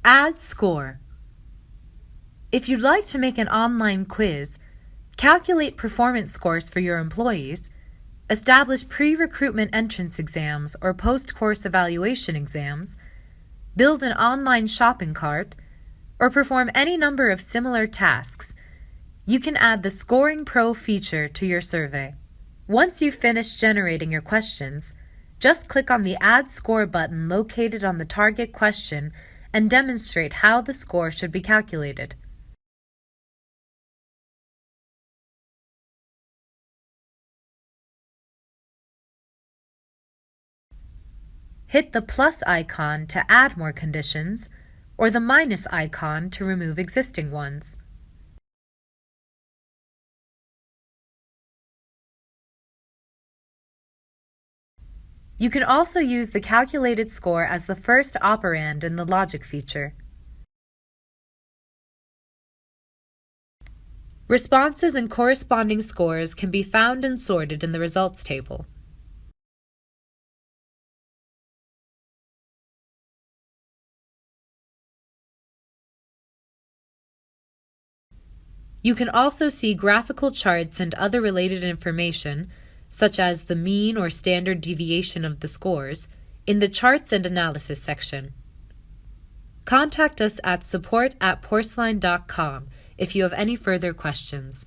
Add score. If you'd like to make an online quiz, calculate performance scores for your employees, establish pre-recruitment entrance exams or post-course evaluation exams, build an online shopping cart, or perform any number of similar tasks, you can add the Scoring Pro feature to your survey. Once you've finished generating your questions, just click on the Add Score button located on the target question and demonstrate how the score should be calculated. Hit the plus icon to add more conditions, or the minus icon to remove existing ones. You can also use the calculated score as the first operand in the logic feature. Responses and corresponding scores can be found and sorted in the results table. You can also see graphical charts and other related information, such as the mean or standard deviation of the scores, in the Charts and Analysis section. Contact us at support@porsline.com if you have any further questions.